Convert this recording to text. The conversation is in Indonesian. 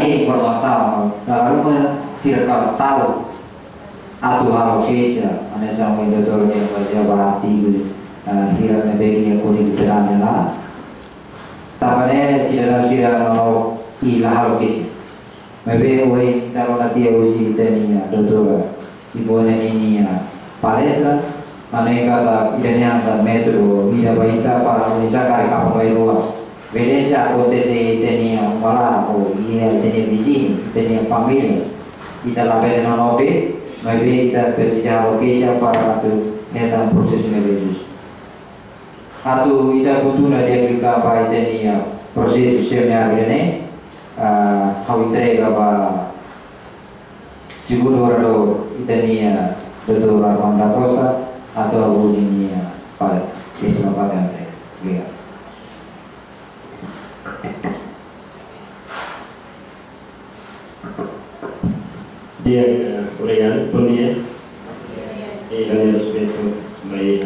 Dari informação, lalu circa tahu atau alokesia, ane sama indikator yang berjawab artikel hira nebegi yang kulit berani lah. Tapane tidak mau ilah alokesia. Maybe we taruh nanti uji teninya, doktor, ibu ini palestra, ane kata idenya asa metro, ida baita para Indonesia kari kampung luar. Vedencia potese tenía un malato y tenía vicini, tenía familia. Y te la vez no lo ve, me ve que te ya lo que ya para tu neta proceso de Jesús. A tu ida cultura dia juga apa tenía proceso sebenarnya ini, kau entrega apa seguro rado tenía betul Armanda Costa atau bunyinya pada itu apa yang lihat. Dia Korean, bom dia. E galera, respeito, vai